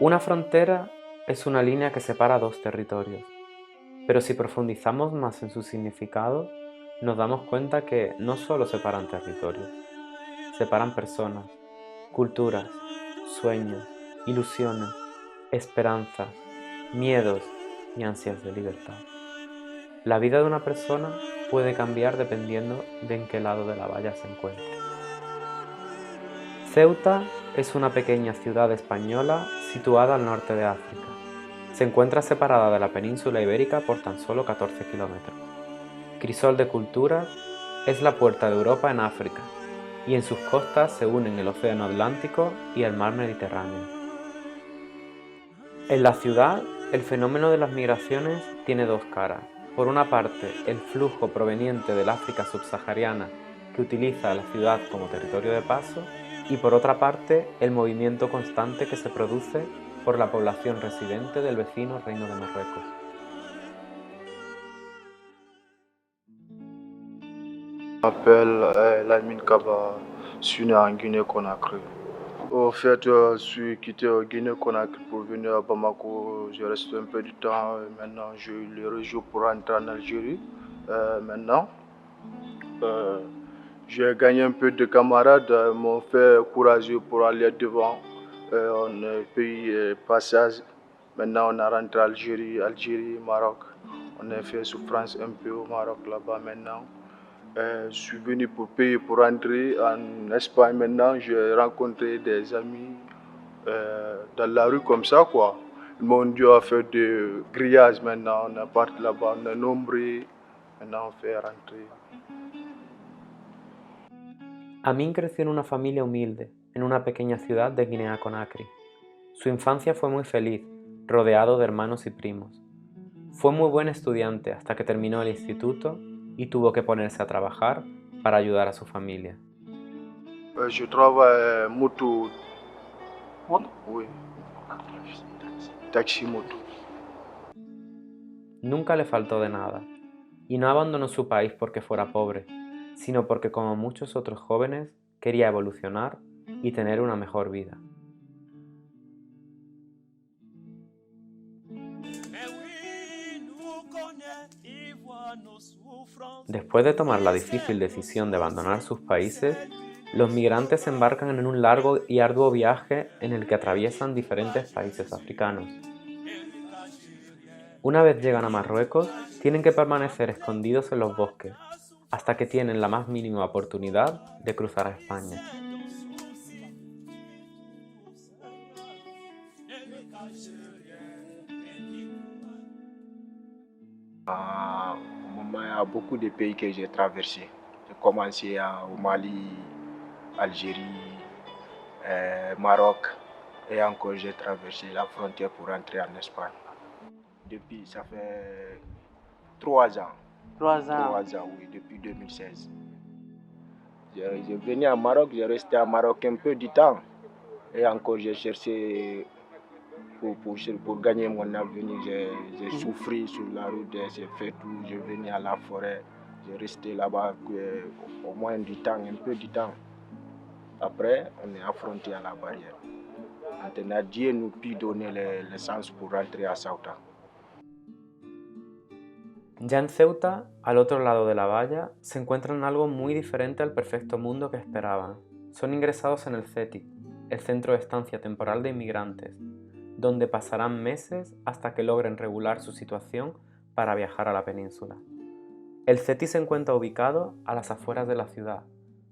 Una frontera es una línea que separa dos territorios, pero si profundizamos más en su significado, nos damos cuenta que no solo separan territorios, separan personas, culturas, sueños, ilusiones, esperanzas, miedos y ansias de libertad. La vida de una persona puede cambiar dependiendo de en qué lado de la valla se encuentre. Ceuta es una pequeña ciudad española situada al norte de África. Se encuentra separada de la península ibérica por tan solo 14 kilómetros. Crisol de culturas, es la puerta de Europa en África, y en sus costas se unen el Océano Atlántico y el Mar Mediterráneo. En la ciudad, el fenómeno de las migraciones tiene dos caras. Por una parte, el flujo proveniente del África subsahariana que utiliza la ciudad como territorio de paso, y por otra parte, el movimiento constante que se produce por la población residente del vecino Reino de Marruecos. Je m'appelle Lamine Kaba, je suis né en Guinée-Conakry. Au fait, je suis quitté Guinée-Conakry pour venir à Bamako. Je reste un peu du temps. Maintenant, j'ai eu le réseau pour rentrer en Algérie. Maintenant, euh, j'ai gagné un peu de camarades, m'ont fait courageux pour aller devant. On a payé passage. Maintenant, on a rentré Algérie, Maroc. On a fait souffrance un peu au Maroc là-bas maintenant. Je suis venu pour payer pour rentrer en Espagne maintenant. J'ai rencontré des amis dans la rue comme ça, quoi. Ils m'ont dit à faire de grillage maintenant. On est parti là-bas, on est nombreux. Maintenant, on fait rentrer. Amin creció en una familia humilde, en una pequeña ciudad de Guinea-Conakry. Su infancia fue muy feliz, rodeado de hermanos y primos. Fue muy buen estudiante hasta que terminó el instituto y tuvo que ponerse a trabajar para ayudar a su familia. Je travaille moto. Oui. Taxi moto. Nunca le faltó de nada, y no abandonó su país porque fuera pobre, sino porque como muchos otros jóvenes quería evolucionar y tener una mejor vida. Después de tomar la difícil decisión de abandonar sus países, los migrantes se embarcan en un largo y arduo viaje en el que atraviesan diferentes países africanos. Una vez llegan a Marruecos, tienen que permanecer escondidos en los bosques, hasta que tienen la más mínima oportunidad de cruzar a España. Il y a beaucoup de pays que j'ai traversés. J'ai commencé au Mali, Algérie, Maroc et encore j'ai traversé la frontière pour rentrer en Espagne. Depuis, ça fait 3 ans. 3 ans. 3 ans, oui, depuis 2016. J'ai venu à Maroc, j'ai resté à Maroc un peu du temps. Et encore j'ai cherché pour gagner mon avenir. J'ai souffert sur la route, j'ai fait tout, j'ai venu à la forêt, j'ai resté là-bas au moins du temps, un peu du temps. Après, on est affronté à la barrière. Maintenant, Dieu nous peut donner l'essence pour rentrer à Ceuta. Ya en Ceuta, al otro lado de la valla, se encuentran algo muy diferente al perfecto mundo que esperaban. Son ingresados en el CETI, el Centro de Estancia Temporal de Inmigrantes, donde pasarán meses hasta que logren regular su situación para viajar a la península. El CETI se encuentra ubicado a las afueras de la ciudad,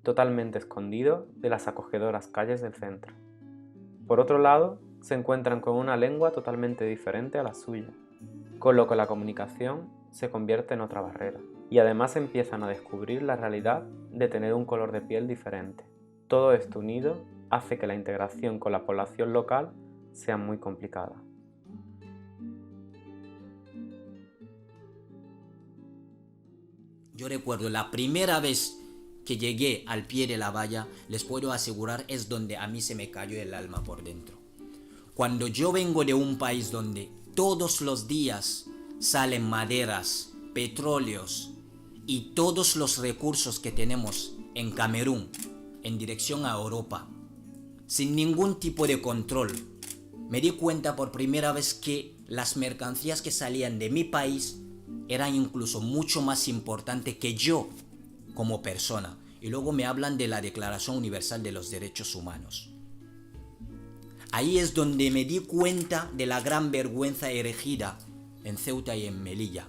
totalmente escondido de las acogedoras calles del centro. Por otro lado, se encuentran con una lengua totalmente diferente a la suya, con lo que la comunicación se convierte en otra barrera, y además empiezan a descubrir la realidad de tener un color de piel diferente. Todo esto unido hace que la integración con la población local sea muy complicada. Yo recuerdo la primera vez que llegué al pie de la valla, les puedo asegurar, es donde a mí se me cayó el alma por dentro. Cuando yo vengo de un país donde todos los días salen maderas, petróleos y todos los recursos que tenemos en Camerún en dirección a Europa, sin ningún tipo de control, me di cuenta por primera vez que las mercancías que salían de mi país eran incluso mucho más importantes que yo como persona. Y luego me hablan de la Declaración Universal de los Derechos Humanos. Ahí es donde me di cuenta de la gran vergüenza erigida en Ceuta y en Melilla.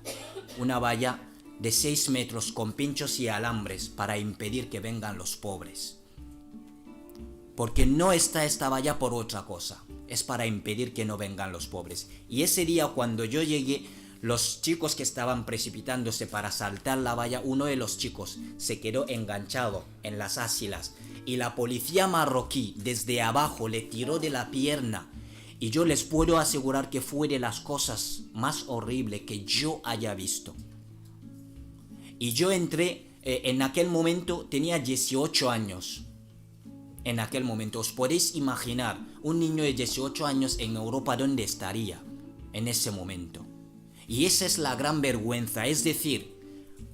Una valla de 6 metros con pinchos y alambres para impedir que vengan los pobres. Porque no está esta valla por otra cosa, es para impedir que no vengan los pobres. Y ese día cuando yo llegué, los chicos que estaban precipitándose para saltar la valla, uno de los chicos se quedó enganchado en las asilas y la policía marroquí desde abajo le tiró de la pierna. Y yo les puedo asegurar que fue de las cosas más horribles que yo haya visto. Y yo entré, en aquel momento tenía 18 años. En aquel momento, os podéis imaginar un niño de 18 años en Europa, ¿dónde estaría en ese momento? Y esa es la gran vergüenza, es decir,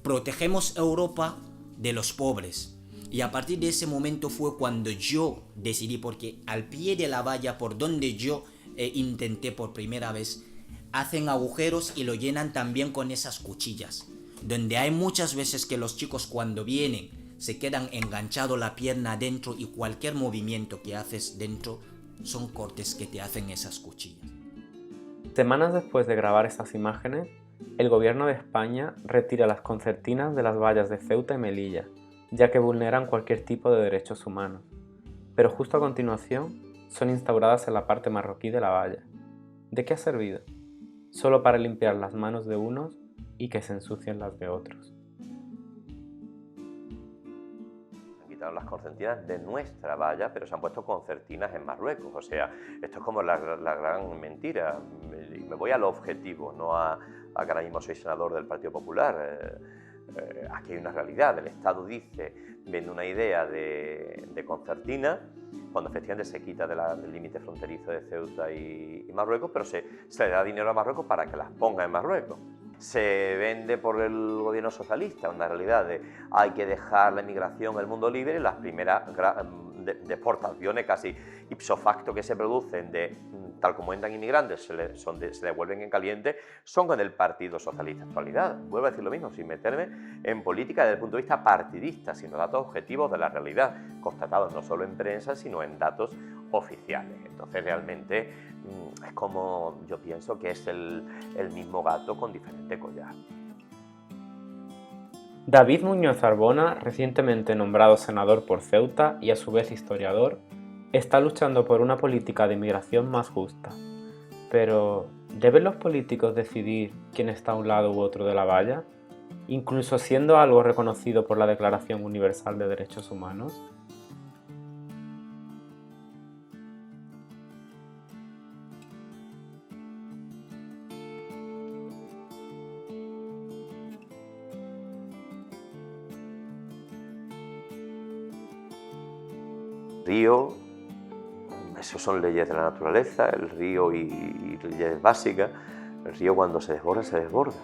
protegemos Europa de los pobres. Y a partir de ese momento fue cuando yo decidí, porque al pie de la valla por donde yo intenté por primera vez, hacen agujeros y lo llenan también con esas cuchillas, donde hay muchas veces que los chicos cuando vienen se quedan enganchados la pierna adentro y cualquier movimiento que haces dentro son cortes que te hacen esas cuchillas. Semanas después de grabar esas imágenes, el gobierno de España retira las concertinas de las vallas de Ceuta y Melilla, ya que vulneran cualquier tipo de derechos humanos. Pero justo a continuación son instauradas en la parte marroquí de la valla. ¿De qué ha servido? Solo para limpiar las manos de unos y que se ensucien las de otros. Las concertinas de nuestra valla, pero se han puesto concertinas en Marruecos. O sea, esto es como la gran mentira. Me voy al objetivo, no a que ahora mismo soy senador del Partido Popular. Aquí hay una realidad. El Estado dice, vende una idea de concertina, cuando efectivamente se quita del límite fronterizo de Ceuta y Marruecos, pero se le da dinero a Marruecos para que las ponga en Marruecos. Se vende por el gobierno socialista una realidad de hay que dejar la inmigración el mundo libre, y las primeras deportaciones casi ipso facto que se producen de tal como entran inmigrantes se devuelven en caliente, son con el Partido Socialista actualidad. Vuelvo a decir lo mismo, sin meterme en política desde el punto de vista partidista, sino datos objetivos de la realidad, constatados no solo en prensa, sino en datos oficiales. Entonces realmente es como yo pienso que es el mismo gato con diferente collar. David Muñoz Arbona, recientemente nombrado senador por Ceuta y a su vez historiador, está luchando por una política de inmigración más justa. Pero, ¿deben los políticos decidir quién está a un lado u otro de la valla? Incluso siendo algo reconocido por la Declaración Universal de Derechos Humanos. Río, eso son leyes de la naturaleza, el río y leyes básicas. El río cuando se desborda, se desborda.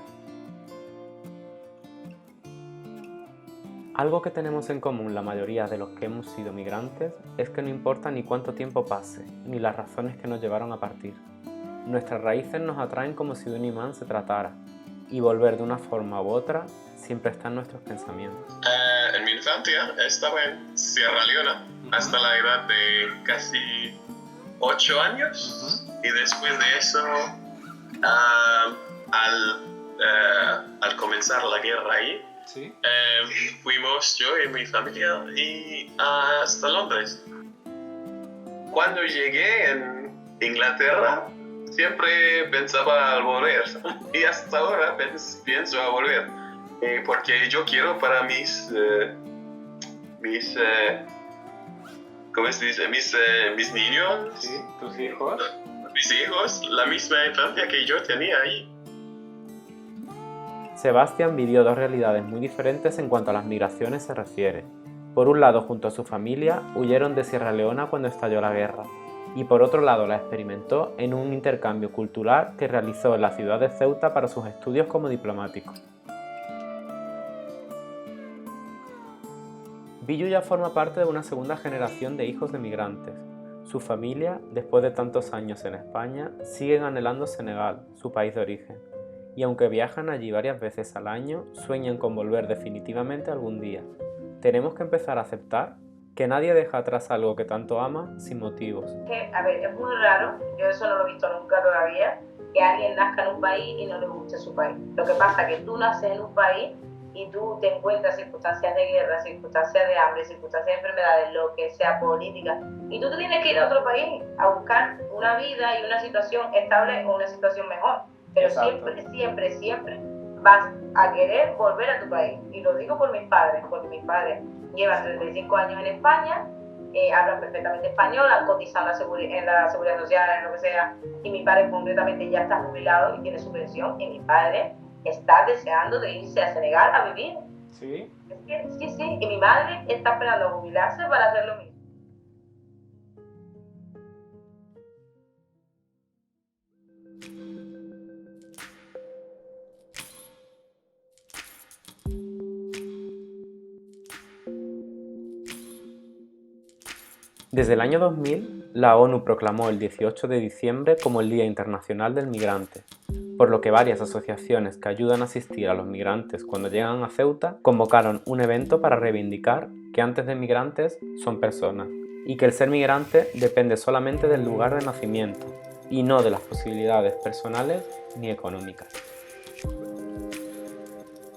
Algo que tenemos en común la mayoría de los que hemos sido migrantes es que no importa ni cuánto tiempo pase, ni las razones que nos llevaron a partir. Nuestras raíces nos atraen como si de un imán se tratara, y volver de una forma u otra siempre está en nuestros pensamientos. En mi infancia estaba en Sierra Leona hasta la edad de casi 8 años y después de eso, al comenzar la guerra ahí, ¿Sí? fuimos yo y mi familia hasta Londres. Cuando llegué en Inglaterra, siempre pensaba al volver y hasta ahora pienso a volver porque yo quiero para mis ¿cómo se dice? Mis niños, ¿Sí? ¿Tus hijos? Mis hijos, la misma infancia que yo tenía ahí. Sebastián vivió dos realidades muy diferentes en cuanto a las migraciones se refiere. Por un lado, junto a su familia, huyeron de Sierra Leona cuando estalló la guerra, y por otro lado la experimentó en un intercambio cultural que realizó en la ciudad de Ceuta para sus estudios como diplomático. Billu ya forma parte de una segunda generación de hijos de migrantes. su familia, después de tantos años en España, siguen anhelando Senegal, su país de origen, y aunque viajan allí varias veces al año, sueñan con volver definitivamente algún día. Tenemos que empezar a aceptar que nadie deja atrás algo que tanto ama sin motivos. A ver, es muy raro, yo eso no lo he visto nunca todavía, que alguien nazca en un país y no le guste su país. Lo que pasa es que tú naces en un país y tú te encuentras circunstancias de guerra, circunstancias de hambre, circunstancias de enfermedades, lo que sea, política, y tú te tienes que ir a otro país a buscar una vida y una situación estable o una situación mejor. Pero Exacto. siempre vas a querer volver a tu país. Y lo digo por mis padres, porque mis padres llevan 35 años en España, hablan perfectamente español, han cotizado en la seguridad social, en lo que sea, y mi padre concretamente ya está jubilado y tiene su pensión, y mi padre está deseando de irse a Senegal a vivir. ¿Sí? Sí, y mi madre está esperando a jubilarse para hacer lo mismo. Desde el año 2000, la ONU proclamó el 18 de diciembre como el Día Internacional del Migrante, por lo que varias asociaciones que ayudan a asistir a los migrantes cuando llegan a Ceuta convocaron un evento para reivindicar que antes de migrantes son personas y que el ser migrante depende solamente del lugar de nacimiento y no de las posibilidades personales ni económicas.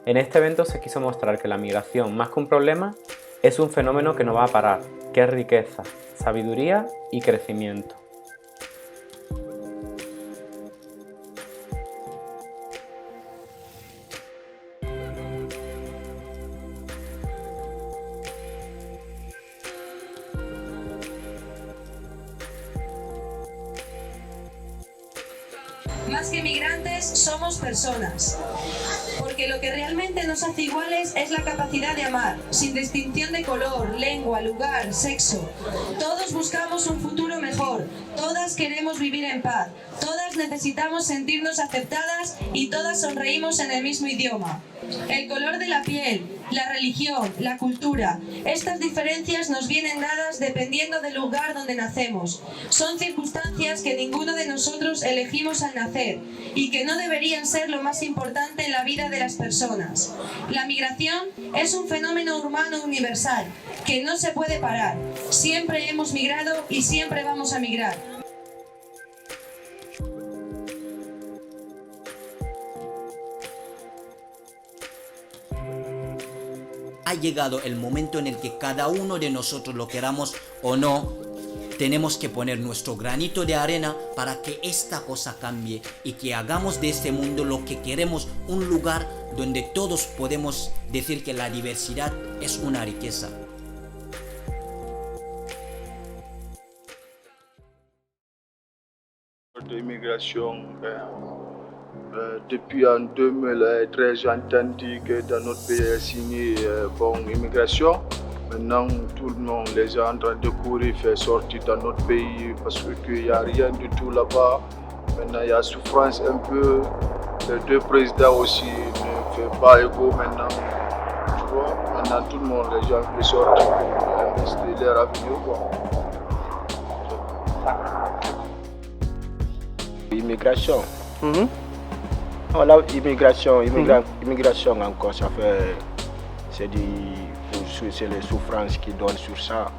En este evento se quiso mostrar que la migración, más que un problema, es un fenómeno que no va a parar, que es riqueza, sabiduría y crecimiento. Más que migrantes, somos personas. Porque lo que realmente nos hace iguales es la capacidad de amar, sin distinción de color, lengua, lugar, sexo. Todos buscamos un futuro mejor, todas queremos vivir en paz, todas necesitamos sentirnos aceptadas y todas sonreímos en el mismo idioma. El color de la piel, la religión, la cultura, estas diferencias nos vienen dadas dependiendo del lugar donde nacemos. Son circunstancias que ninguno de nosotros elegimos al nacer y que no deberían ser lo más importante en la vida de las personas. La migración es un fenómeno humano universal que no se puede parar. Siempre hemos migrado y siempre vamos a migrar. Ha llegado el momento en el que cada uno de nosotros, lo queramos o no, tenemos que poner nuestro granito de arena para que esta cosa cambie y que hagamos de este mundo lo que queremos, un lugar donde todos podemos decir que la diversidad es una riqueza. L'immigration, depuis en 2013, j'ai entendu que dans notre pays est signé une immigration. Maintenant, tout le monde, les gens en train de courir, faire sortir dans notre pays parce qu'il n'y a rien du tout là-bas. Maintenant, il y a souffrance un peu. Les deux présidents aussi ne font pas égaux maintenant. Tu vois, maintenant tout le monde, les gens veulent sortir pour investir leur avenir. Immigration. Voilà, immigration encore, ça fait, c'est les souffrances qui donnent sur ça.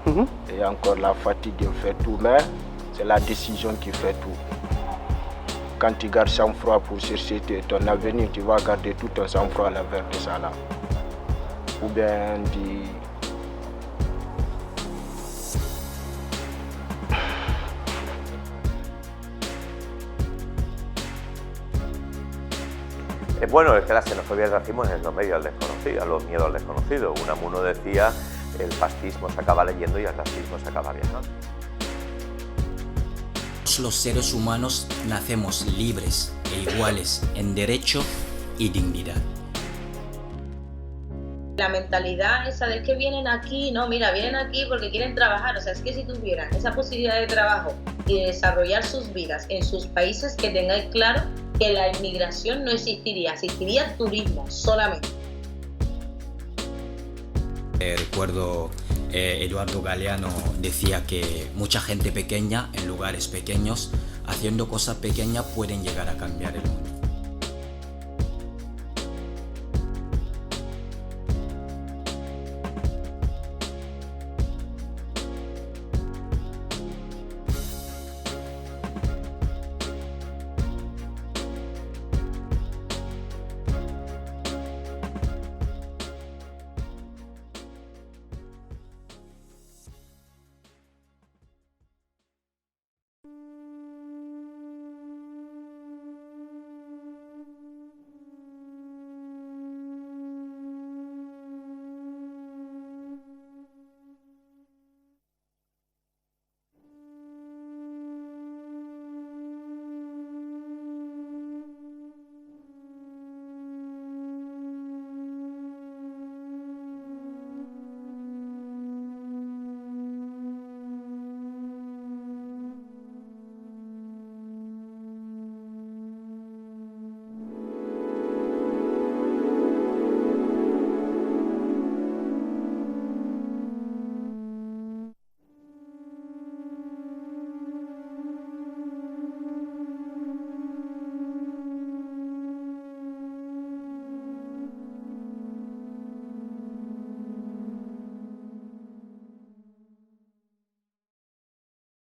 Et encore la fatigue fait tout, mais c'est la décision qui fait tout. Quand tu gardes sang-froid pour chercher ton avenir, tu vas garder tout ton sang-froid à l'envers de ça là. Ou bien Bueno, es que la xenofobia y el racismo es los medios al desconocido, los miedos al desconocido. Unamuno decía, el fascismo se acaba leyendo y el racismo se acaba viajando. Los seres humanos nacemos libres e iguales en derecho y dignidad. La mentalidad esa de que vienen aquí, no, mira, vienen aquí porque quieren trabajar. O sea, es que si tuvieran esa posibilidad de trabajo y de desarrollar sus vidas en sus países, que tengáis claro que la inmigración no existiría, existiría el turismo solamente. Recuerdo Eduardo Galeano decía que mucha gente pequeña en lugares pequeños, haciendo cosas pequeñas, pueden llegar a cambiar el mundo.